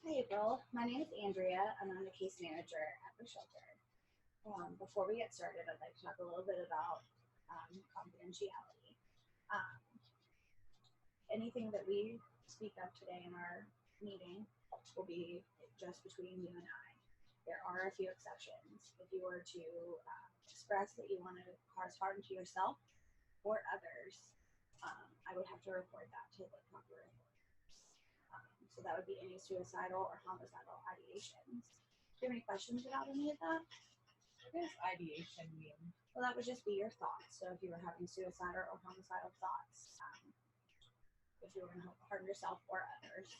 Hi, April. My name is Andrea, and I'm the case manager at the shelter. Before we get started, I'd like to talk a little bit about confidentiality. Um, Anything that we speak of today in our meeting will be just between you and I. There are a few exceptions. If you were to express that you want to cause harm to yourself or others, I would have to report that to the proper authorities. So that would be any suicidal or homicidal ideations. Do you have any questions about any of that? What does ideation mean? Well, that would just be your thoughts. So if you were having suicidal or homicidal thoughts, if you were going to harm yourself or others,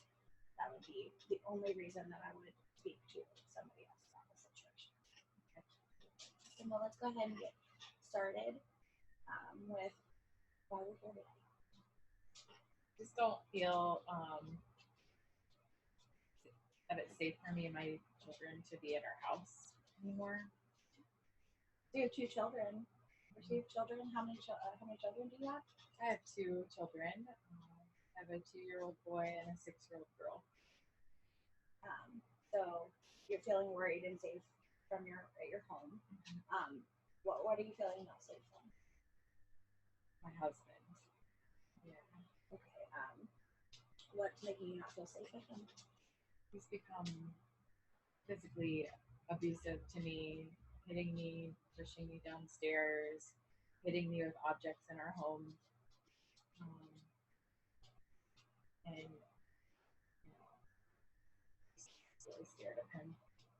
that would be the only reason that I would speak to somebody else about the situation. Okay. Well, let's go ahead and get started with why we're here today. Just don't feel that it's safe for me and my children to be at our house anymore. Do you have two children? Children? How many children do you have? I have two children. I have a 2-year-old boy and a 6-year-old girl. So you're feeling worried and safe from at your home. What are you feeling not safe from? My husband. Yeah. Okay. What's making you not feel safe with him? He's become physically abusive to me, hitting me, pushing me downstairs, hitting me with objects in our home. And just really scared of him.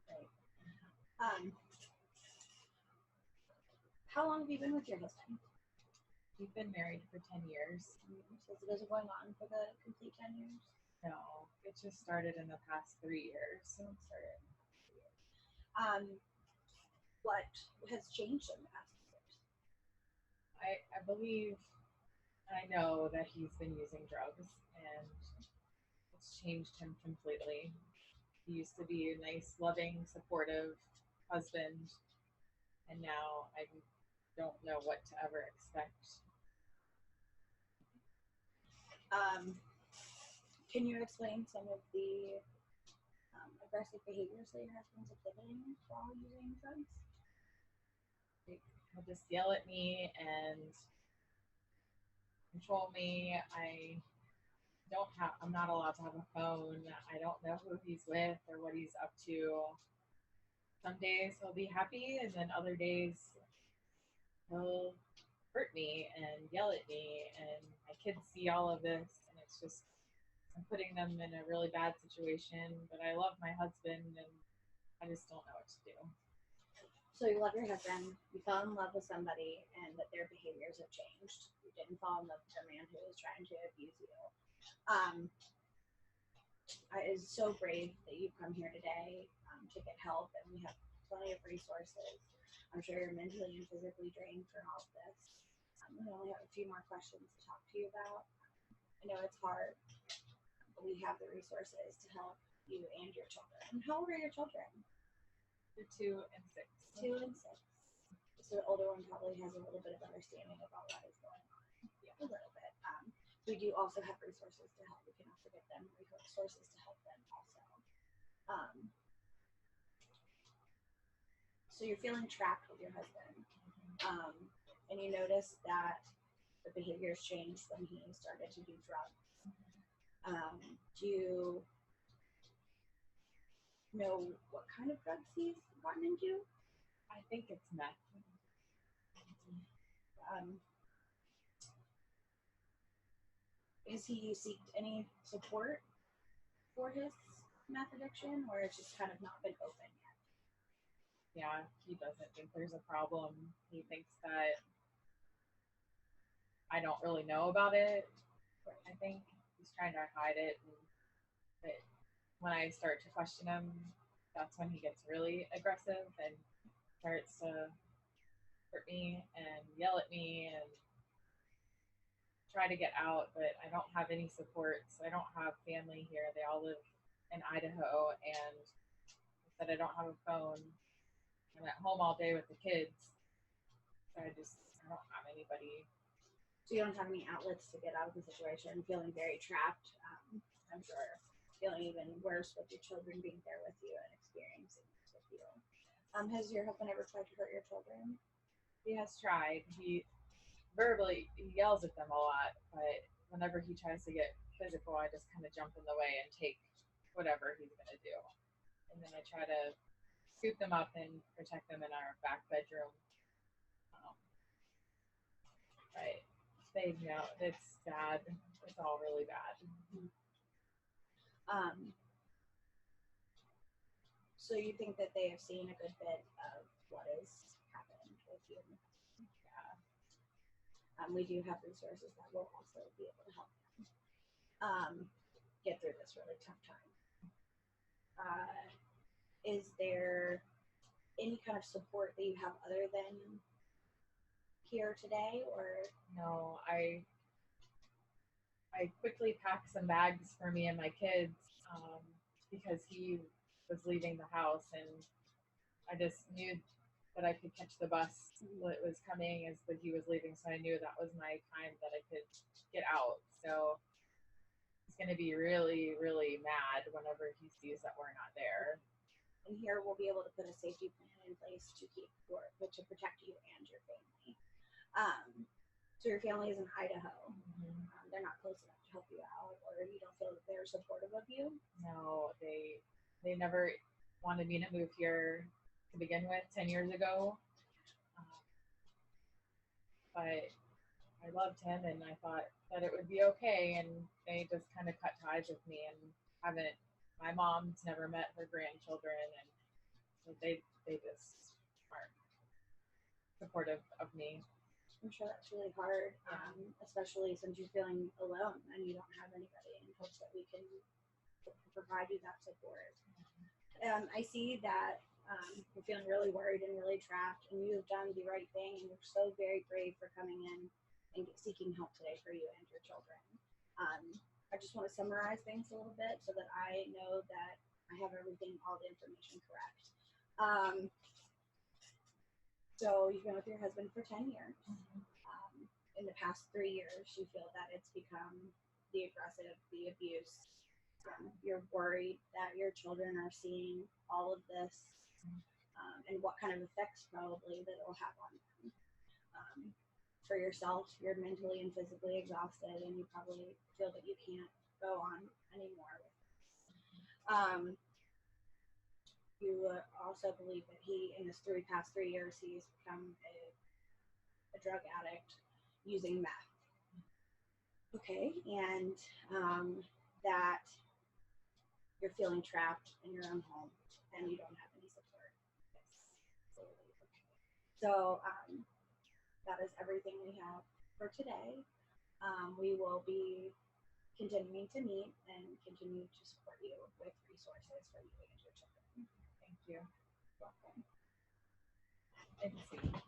Right. How long have you been with your husband? We've been married for 10 years. So is it going on for the complete 10 years? No, it just started in the past 3 years. What has changed in the past years? I believe, I know that he's been using drugs, and it's changed him completely. He used to be a nice, loving, supportive husband, and now I don't know what to ever expect. Can you explain some of the aggressive behaviors that your husband's exhibiting while using drugs? He'll just yell at me and control me. I'm not allowed to have a phone. I don't know who he's with or what he's up to. Some days he'll be happy, and then other days he'll hurt me and yell at me, and my kids see all of this, and it's just, I'm putting them in a really bad situation, but I love my husband, and I just don't know what to do. So you love your husband, you fell in love with somebody, and that their behaviors have changed. You didn't fall in love with a man who was trying to abuse you. It is so brave that you've come here today to get help, and we have plenty of resources. I'm sure you're mentally and physically drained from all of this. We only have a few more questions to talk to you about. I know it's hard, but we have the resources to help you and your children. How old are your children? They're 2 and 6. 2 and 6. So the older one probably has a little bit of understanding about what is going on. Yeah, a little bit. We do also have resources to help. We can also give them resources to help them also. So you're feeling trapped with your husband. And you notice that the behaviors changed when he started to do drugs. Do you know what kind of drugs he's gotten into? I think it's meth. Has he seeked any support for his meth addiction, or it's just kind of not been open yet? Yeah, he doesn't think there's a problem. He thinks that I don't really know about it. I think he's trying to hide it, but when I start to question him, that's when he gets really aggressive and starts to hurt me and yell at me and try to get out, but I don't have any supports. I don't have family here. They all live in Idaho, and I said I don't have a phone. I'm at home all day with the kids, so I don't have anybody. So you don't have any outlets to get out of the situation, feeling very trapped, I'm sure. feeling even worse with your children being there with you and experiencing this with you. Has your husband ever tried to hurt your children? He has tried. He verbally he yells at them a lot, but whenever he tries to get physical, I just kind of jump in the way and take whatever he's gonna do. And then I try to scoop them up and protect them in our back bedroom. Um, but they, it's bad. It's all really bad. So you think that they have seen a good bit of what has happened with you? Yeah. We do have resources that will also be able to help them get through this really tough time. Is there any kind of support that you have other than here today, or No, I quickly packed some bags for me and my kids because he was leaving the house, and I just knew that I could catch the bus that was coming as that he was leaving, so I knew that was my time that I could get out. So he's going to be really, really mad whenever he sees that we're not there. And here we'll be able to put a safety plan in place to to protect you and your family. So your family is in Idaho. Mm-hmm. They're not close enough to help you out, or you don't feel that they're supportive of you? No, they never wanted me to move here to begin with 10 years ago. But I loved him, and I thought that it would be okay, and they just kind of cut ties with me and haven't. My mom's never met her grandchildren, and they just aren't supportive of me. I'm sure that's really hard, especially since you're feeling alone and you don't have anybody, in hopes that we can provide you that support. I see that you're feeling really worried and really trapped, and you have done the right thing, and you're so very brave for coming in and seeking help today for you and your children. I just want to summarize things a little bit so that I know that I have all the information correct. So you've been with your husband for 10 years. In the past 3 years, you feel that it's become the aggressive, the abuse. You're worried that your children are seeing all of this and what kind of effects probably that it will have on them. For yourself, you're mentally and physically exhausted, and you probably feel that you can't go on anymore with this. You also believe that he, in his past 3 years, he's become a drug addict using meth. Okay, and that you're feeling trapped in your own home and you don't have any support. Yes. So that is everything we have for today. We will be continuing to meet and continue to support you with resources for you and your children. Thank you. Welcome. Thank you.